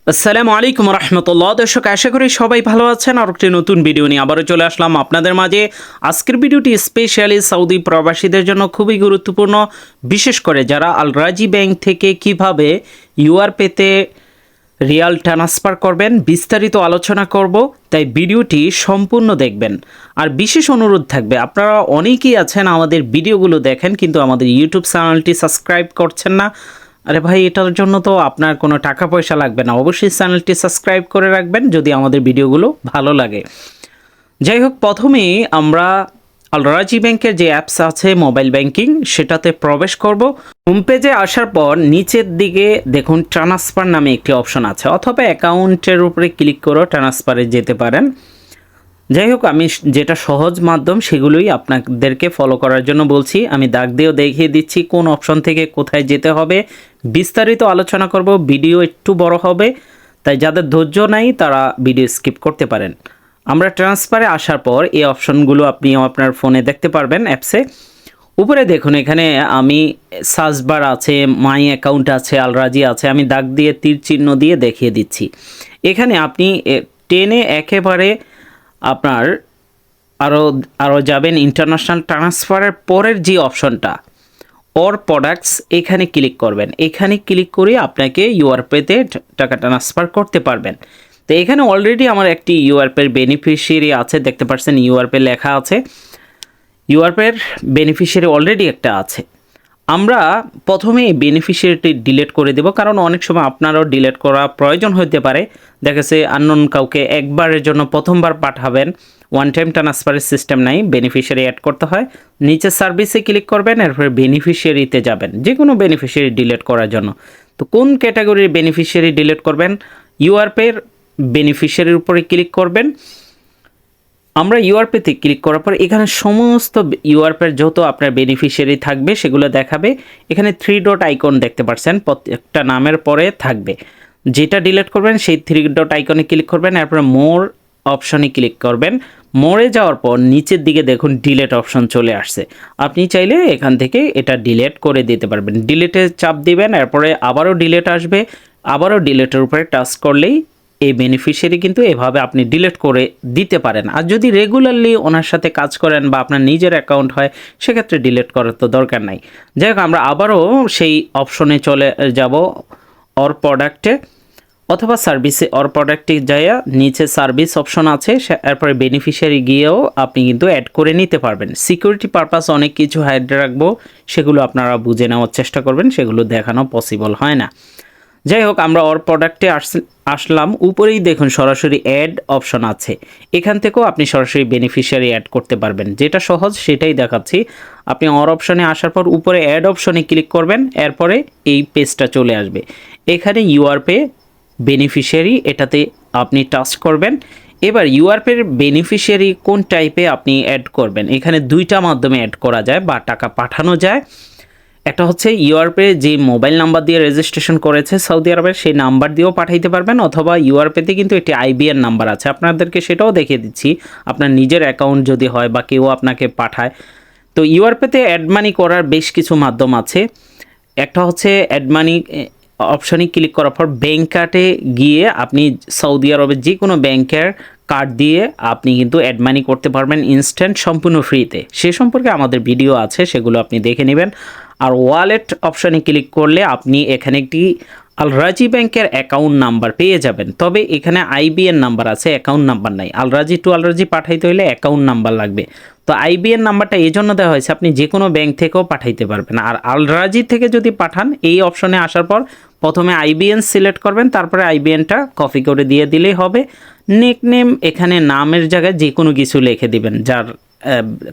আসসালামু আলাইকুম রহমতুল্লাহ। দর্শক, আশা করি সবাই ভালো আছেন। আর একটি নতুন ভিডিও নিয়ে আবারও চলে আসলাম আপনাদের মাঝে। আজকের ভিডিওটি স্পেশালি সৌদি প্রবাসীদের জন্য খুবই গুরুত্বপূর্ণ, বিশেষ করে যারা আল রাজি ব্যাংক থেকে কিভাবে ইউআরপেতে রিয়াল ট্রান্সফার করবেন বিস্তারিত আলোচনা করব, তাই ভিডিওটি সম্পূর্ণ দেখবেন। আর বিশেষ অনুরোধ থাকবে, আপনারা অনেকেই আছেন আমাদের ভিডিওগুলো দেখেন কিন্তু আমাদের ইউটিউব চ্যানেলটি সাবস্ক্রাইব করছেন না। আরে ভাই, এটার জন্য তো আপনার কোনো টাকা পয়সা লাগবে না, অবশ্যই চ্যানেলটি সাবস্ক্রাইব করে রাখবেন যদি আমাদের ভিডিওগুলো ভালো লাগে। যাই হোক, প্রথমেই আমরা আল রাজি ব্যাংকের যে অ্যাপস আছে মোবাইল ব্যাংকিং, সেটাতে প্রবেশ করব। হোম পেজে আসার পর নিচের দিকে দেখুন ট্রান্সফার নামে একটি অপশন আছে, অথবা অ্যাকাউন্টের উপরে ক্লিক করেও ট্রান্সফারে যেতে পারেন। যাই হোক, আমি যেটা সহজ মাধ্যম সেগুলোই আপনাদেরকে ফলো করার জন্য বলছি। আমি দাগ দিয়েও দেখিয়ে দিচ্ছি কোন অপশন থেকে কোথায় যেতে হবে, বিস্তারিত আলোচনা করব। ভিডিও একটু বড় হবে, তাই যাদের ধৈর্য নাই তারা ভিডিও স্কিপ করতে পারেন। আমরা ট্রান্সফারে আসার পর এই অপশনগুলো আপনি আপনার ফোনে দেখতে পারবেন অ্যাপসে। উপরে দেখুন, এখানে আমি সার্চ বার আছে, মাই অ্যাকাউন্ট আছে, আল রাজি আছে। আমি দাগ দিয়ে তীর চিহ্ন দিয়ে দেখিয়ে দিচ্ছি। এখানে আপনি টেনে একেবারে আপনার আরও যাবেন ইন্টারন্যাশনাল ট্রান্সফারের পরের যে অপশনটা অর প্রোডাক্টস, এখানে ক্লিক করবেন। এখানে ক্লিক করে আপনাকে ইউআরপেতে টাকা ট্রান্সফার করতে পারবেন। তো এখানে অলরেডি আমার একটি ইউআরপের বেনিফিশিয়ারি আছে, দেখতে পাচ্ছেন ইউআরপে লেখা আছে। ইউআরপের বেনিফিশিয়ারি অলরেডি একটা আছে। আমরা প্রথমে এই বেনিফিশিয়ারিটি ডিলিট করে দেব, কারণ অনেক সময় আপনারও ডিলিট করা প্রয়োজন হতে পারে। দেখেছে আননোন কাউকে একবারের জন্য প্রথমবার পাঠাবেন, ওয়ান টাইম ট্রান্সফারের সিস্টেম নাই, বেনিফিশিয়ারি অ্যাড করতে হয়। নিচে সার্ভিসে ক্লিক করবেন, এরপরে বেনিফিশিয়ারিতে যাবেন যে কোনো বেনিফিশিয়ারি ডিলিট করার জন্য। তো কোন ক্যাটাগরির বেনিফিশিয়ারি ডিলিট করবেন? ইউআরপের বেনিফিশিয়ারির উপরে ক্লিক করবেন। আমরা ইউআরপেতে ক্লিক করার পর এখানে সমস্ত ইউআরপের যত আপনার বেনিফিশিয়ারি থাকবে সেগুলো দেখাবে। এখানে 3 ডট আইকন দেখতে পাচ্ছেন, প্রত্যেকটা নামের পরে থাকবে। যেটা ডিলিট করবেন সেই 3 ডট আইকনে ক্লিক করবেন, এরপর মোর অপশনে ক্লিক করবেন। মোরে যাওয়ার পর নিচের দিকে দেখুন ডিলিট অপশন চলে আসছে। আপনি চাইলে এখান থেকে এটা ডিলিট করে দিতে পারবেন। ডিলিটে চাপ দিবেন, এরপরে আবারও ডিলিট আসবে। আবারও ডিলিটের উপরে টাচ করলেই এই বেনিফিশিয়ারি কিন্তু এভাবে আপনি ডিলিট করে দিতে পারেন। আর যদি রেগুলারলি ওনার সাথে কাজ করেন বা আপনার নিজের অ্যাকাউন্ট হয়, সেক্ষেত্রে ডিলিট করার তো দরকার নাই। যাই হোক, আমরা আবারও সেই অপশনে চলে যাব, অর প্রোডাক্টে অথবা সার্ভিসে। অর প্রোডাক্টে যাইয়া নিচে সার্ভিস অপশন আছে, এরপরে বেনিফিশিয়ারি গিয়েও আপনি কিন্তু অ্যাড করে নিতে পারবেন। সিকিউরিটি পারপাস অনেক কিছু হাইড রাখবো, সেগুলো আপনারা বুঝে নেওয়ার চেষ্টা করবেন, সেগুলো দেখানো পসিবল হয় না। যাই হোক, আমরা অর প্রোডাক্টে আসলাম। উপরেই দেখুন সরাসরি অ্যাড অপশন আছে, এখান থেকেও আপনি সরাসরি বেনিফিশিয়ারি অ্যাড করতে পারবেন। যেটা সহজ সেটাই দেখাচ্ছি। আপনি অর অপশনে আসার পর উপরে অ্যাড অপশনে ক্লিক করবেন, এরপরে এই পেজটা চলে আসবে। এখানে ইউআরপে বেনিফিশিয়ারি, এটাতে আপনি টাচ করবেন। এবার ইউআরপের বেনিফিশিয়ারি কোন টাইপে আপনি অ্যাড করবেন, এখানে দুইটা মাধ্যমে অ্যাড করা যায় বা টাকা পাঠানো যায়। একটা হচ্ছে ইউআরপে যে মোবাইল নাম্বার দিয়ে রেজিস্ট্রেশন করেছে সৌদি আরবের, সেই নাম্বার দিয়েও পাঠাইতে পারবেন, অথবা ইউআরপেতে কিন্তু একটি আইবিএন নাম্বার আছে, আপনাদেরকে সেটাও দেখিয়ে দিচ্ছি। আপনার নিজের অ্যাকাউন্ট যদি হয় বা কেউ আপনাকে পাঠায়। তো ইউআরপেতে অ্যাড মানি করার বেশ কিছু মাধ্যম আছে। একটা হচ্ছে অ্যাড মানি অপশনে ক্লিক করার পর ব্যাঙ্ক কার্ডে গিয়ে আপনি সৌদি আরবের যে কোনো ব্যাংকের কার্ড দিয়ে আপনি কিন্তু অ্যাড মানি করতে পারবেন ইনস্ট্যান্ট, সম্পূর্ণ ফ্রিতে। সে সম্পর্কে আমাদের ভিডিও আছে, সেগুলো আপনি দেখে নেবেন। আর ওয়ালেট অপশানে ক্লিক করলে আপনি এখানে একটি আল রাজি ব্যাংকের অ্যাকাউন্ট নাম্বার পেয়ে যাবেন। তবে এখানে আইবিএন নাম্বার আছে, অ্যাকাউন্ট নাম্বার নাই। আল রাজি টু আল রাজি পাঠাইতে হলে অ্যাকাউন্ট নাম্বার লাগবে। তো আইবিএন নাম্বারটা এই জন্য দেওয়া হয়েছে, আপনি যে কোনো ব্যাংক থেকেও পাঠাইতে পারবেন। আর আল রাজি থেকে যদি পাঠান, এই অপশনে আসার পর প্রথমে আইবিএন সিলেক্ট করবেন, তারপরে আইবিএনটা কপি করে দিয়ে দিলেই হবে। নিকনেম, এখানে নামের জায়গায় যে কোনো কিছু লিখে দিবেন, যার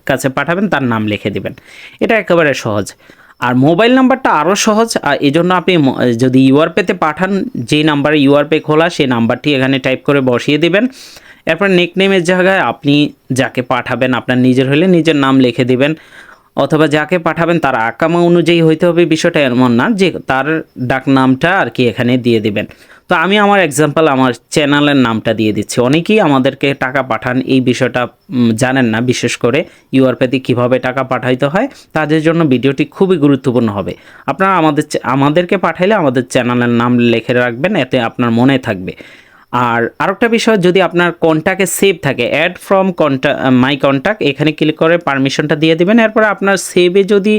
কাছে পাঠাবেন তার নাম লিখে দিবেন। এটা একেবারে সহজ। আর মোবাইল নাম্বারটা আরও সহজ, এই জন্য আপনি যদি ইউআরপেতে পাঠান, যে নাম্বারে ইউআরপে খোলা সেই নাম্বারটি এখানে টাইপ করে বসিয়ে দেবেন। এরপর নিকনেমের জায়গায় আপনি যাকে পাঠাবেন, আপনার নিজের হলে নিজের নাম লিখে দিবেন, অথবা যাকে পাঠাবেন তার আকামা অনুযায়ী হইতে হবে, বিষয়টা এমন না যে তার ডাক নামটা আর কি এখানে দিয়ে দিবেন। তো আমি আমার এক্সাম্পল আমার চ্যানেলের নামটা দিয়ে দিচ্ছি। অনেকেই আমাদেরকে টাকা পাঠান, এই বিষয়টা জানেন না, বিশেষ করে ইউআরপিতে কীভাবে টাকা পাঠাইতে হয়। তাদের জন্য ভিডিওটি খুবই গুরুত্বপূর্ণ হবে। আপনারা আমাদেরকে পাঠাইলে আমাদের চ্যানেলের নাম লিখে রাখবেন, এতে আপনার মনে থাকবে। আর আরেকটা বিষয়, যদি আপনার কন্ট্যাক্টে সেভ থাকে, অ্যাড ফ্রম মাই কন্ট্যাক্ট, এখানে ক্লিক করে পারমিশনটা দিয়ে দিবেন। এরপরে আপনার সেভে যদি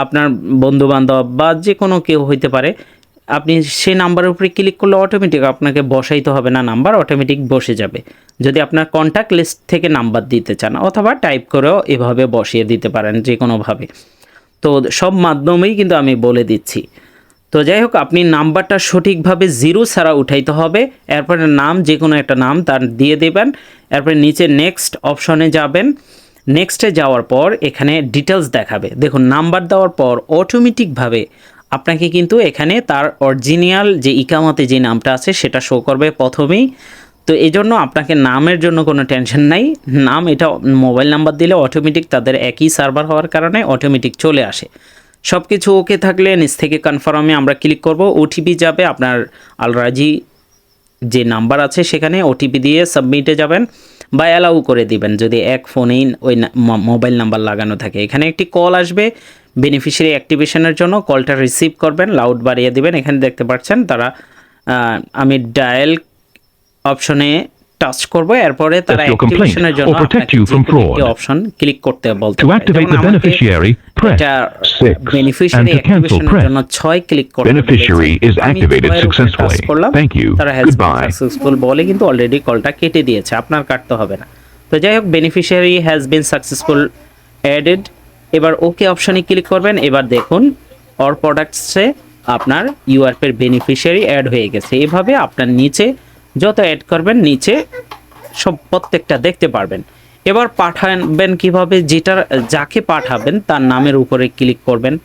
আপনার বন্ধুবান্ধব বা যে কোনো কেউ হইতে পারে, আপনি সেই নাম্বারের উপরে ক্লিক করলে অটোমেটিক আপনাকে বসাইতে হবে না, নাম্বার অটোমেটিক বসে যাবে। যদি আপনার কন্ট্যাক্ট লিস্ট থেকে নাম্বার দিতে চান, অথবা টাইপ করেও এভাবে বসিয়ে দিতে পারেন যে কোনোভাবে। তো সব মাধ্যমেই কিন্তু আমি বলে দিচ্ছি। তো যাই হোক, আপনি নাম্বারটা সঠিকভাবে 0 ছাড়া উঠাইতে হবে। এরপরে নাম, যে কোনো একটা নাম তার দিয়ে দেবেন। এরপরে নিচে নেক্সট অপশনে যাবেন। নেক্সটে যাওয়ার পর এখানে ডিটেলস দেখাবে। দেখুন, নাম্বার দেওয়ার পর অটোমেটিকভাবে আপনাকে কিন্তু এখানে তার অরিজিনাল যে ইকামাতে যে নামটা আছে সেটা শো করবে প্রথমেই। তো এই জন্য আপনাকে নামের জন্য কোনো টেনশন নাই। নাম, এটা মোবাইল নাম্বার দিলে অটোমেটিক তাদের একই সার্ভার হওয়ার কারণে অটোমেটিক চলে আসে। সব কিছু ওকে থাকলে নিচ থেকে কনফার্মে আমরা ক্লিক করব। ওটিপি যাবে আপনার আলরাজি যে নাম্বার আছে সেখানে, ওটিপি দিয়ে সাবমিটে যাবেন বা অ্যালাউ করে দিবেন যদি এক ফোনেই ওই মোবাইল নাম্বার লাগানো থাকে। এখানে একটি কল আসবে বেনিফিশিয়ারি অ্যাক্টিভেশনের জন্য, কলটা রিসিভ করবেন, লাউড বাড়িয়ে দিবেন। এখানে দেখতে পাচ্ছেন তারা, আমি ডায়াল অপশনে টাচ করব। এরপরে তারা অ্যাক্টিভেশনের জন্য একটি অপশন ক্লিক করতে বলতে পারে। এটা বেনিফিশিয়ারি অ্যাক্টিভেশনের জন্য 6 ক্লিক করতে করলাম, তারা হ্যাজ সাকসেসফুল বলে কিন্তু অলরেডি কলটা কেটে দিয়েছে, আপনার কাটতে হবে না। তো যাই হোক, beneficiary has been successful added. এবার ওকে অপশনে ক্লিক করবেন। এবার দেখুন অর প্রোডাক্টসে আপনার ইউআরপির বেনিফিশিয়ারি অ্যাড হয়ে গেছে। এভাবে আপনার নিচে যত অ্যাড করবেন নিচে সব প্রত্যেকটা দেখতে পারবেন। এবার পাঠাবেন কিভাবে, যাকে পাঠাবেন তার নামের উপরে ক্লিক করবেন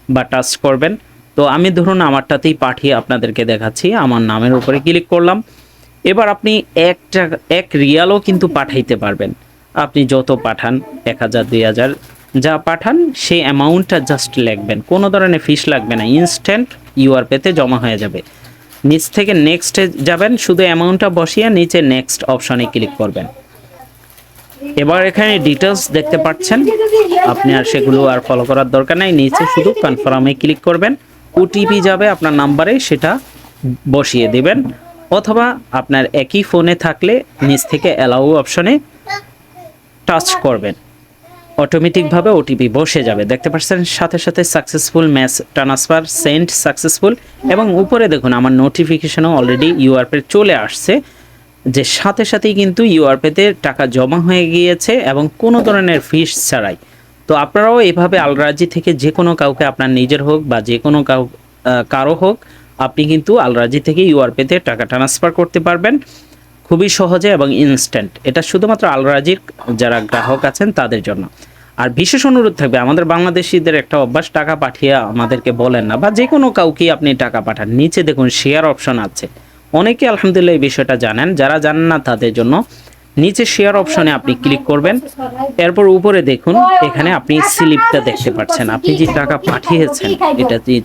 বা টাচ করবেন। তো আমি ধরুন আমারটাতেই পাঠিয়ে আপনাদেরকে দেখাচ্ছি, আমার নামের উপরে ক্লিক করলাম। এবার আপনি 1 রিয়ালও কিন্তু পাঠাইতে পারবেন। আপনি যত পাঠান, 1000 2000 যা পাঠান সেই অ্যামাউন্টটা জাস্ট লিখবেন, কোনো ধরনের ফিস লাগবে না, ইনস্ট্যান্ট ইউআরপিতে জমা হয়ে যাবে। নিচ থেকে নেক্সটে যাবেন, শুধু অ্যামাউন্টটা বসিয়ে নিচে নেক্সট অপশনে ক্লিক করবেন। এবার এখানে ডিটেলস দেখতে পাচ্ছেন, আপনি আর সেগুলো আর ফলো করার দরকার নাই। নিচে শুধু কনফার্মে ক্লিক করবেন, ওটিপি যাবে আপনার নাম্বারে, সেটা বসিয়ে দেবেন। অথবা আপনার একই ফোনে থাকলে নিচ থেকে অ্যালাউ অপশনে টাচ করবেন, অটোমেটিকভাবে ওটিপি বসে যাবে। দেখতে পাচ্ছেন সাথে সাথে successful match transfer send successful, এবং উপরে দেখুন আমার নোটিফিকেশনও অলরেডি ইউআরপিতে চলে আসছে যে সাথে সাথেই কিন্তু ইউআরপিতে টাকা জমা হয়ে গিয়েছে এবং কোনো ধরনের ফিস ছাড়াই। তো আপনারাও এভাবে আলরাজি থেকে যে কোনো কাউকে, আপনার নিজের হোক বা যে কোনো কারো হোক, আপনি কিন্তু আলরাজি থেকে ইউআরপিতে টাকা ট্রান্সফার করতে পারবেন খুবই সহজে এবং ইনস্ট্যান্ট। এটা শুধুমাত্র আলরাজির যারা গ্রাহক আছেন তাদের জন্য। আর বিশেষ অনুরোধ থাকবে, আমাদের বাংলাদেশিদের একটা অভ্যাস, টাকা পাঠিয়ে আমাদেরকে বলেন না, বা যে কোনো কাউকে আপনি টাকা পাঠান, নিচে দেখুন শেয়ার অপশন আছে। অনেকে আলহামদুলিল্লাহ এই বিষয়টা জানেন, যারা জানেন না তাদের জন্য নিচে শেয়ার অপশনে আপনি ক্লিক করবেন। এরপর উপরে দেখুন এখানে আপনি স্লিপটা দেখতে পাচ্ছেন, আপনি যে টাকা পাঠিয়েছেন এটা যে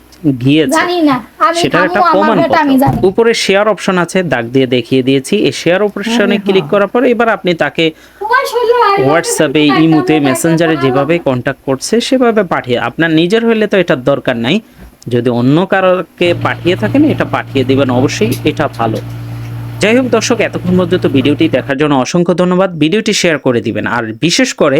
গিয়েছে সেটার একটা প্রমাণপত্র। উপরে শেয়ার অপশন আছে, দাগ দিয়ে দেখিয়ে দিয়েছি। এই শেয়ার অপশনে ক্লিক করার পর এবার আপনি তাকে হোয়াটসঅ্যাপে, ইমোতে, মেসেঞ্জারে যেভাবে কন্ট্যাক্ট করছে সেভাবে পাঠিয়ে, আপনার নিজের হলে তো এটার দরকার নাই, যদি অন্য কারোকে পাঠিয়ে থাকেন এটা পাঠিয়ে দিবেন, অবশ্যই এটা ভালো। যাই হোক দর্শক, এতক্ষণ পর্যন্ত ভিডিওটি দেখার জন্য অসংখ্য ধন্যবাদ। ভিডিওটি শেয়ার করে দিবেন। আর বিশেষ করে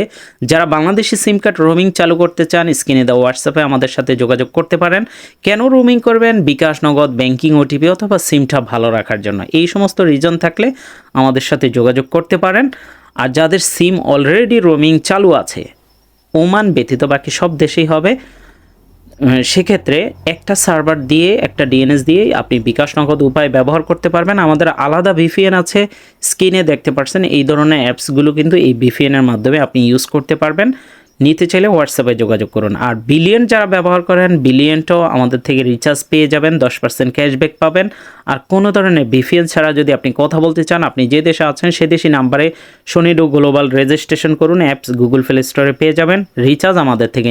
যারা বাংলাদেশি সিম কার্ড রোমিং চালু করতে চান, স্ক্রিনে দেওয়া হোয়াটসঅ্যাপে আমাদের সাথে যোগাযোগ করতে পারেন। কেন রোমিং করবেন? বিকাশ, নগদ, ব্যাংকিং, ওটিপি অথবা সিমটা ভালো রাখার জন্য। এই সমস্ত রিজন থাকলে আমাদের সাথে যোগাযোগ করতে পারেন। আর যাদের সিম অলরেডি রোমিং চালু আছে, ওমান ব্যতীত বাকি সব দেশেই হবে, সেক্ষেত্রে একটা সার্ভার দিয়ে, একটা ডিএনএস দিয়ে আপনি বিকাশ, নগদ উপায় ব্যবহার করতে পারবেন। আমাদের আলাদা ভিপিএন আছে, স্ক্রিনে দেখতে পাচ্ছেন। এই ধরনের অ্যাপসগুলো কিন্তু এই ভিপিএনের মাধ্যমে আপনি ইউজ করতে পারবেন। নিতে চাইলে হোয়াটসঅ্যাপে যোগাযোগ করুন। আর বিলিয়ন যারা ব্যবহার করেন, বিলিয়নটাও আমাদের থেকে রিচার্জ পেয়ে যাবেন, 10% ক্যাশব্যাক পাবেন। আর কোনো ধরনের ভিপিএন ছাড়া যদি আপনি কথা বলতে চান, আপনি যে দেশে আছেন সে দেশি নাম্বারে শনিডো গ্লোবাল রেজিস্ট্রেশন করুন, অ্যাপস গুগল প্লে স্টোরে পেয়ে যাবেন, রিচার্জ আমাদের থেকে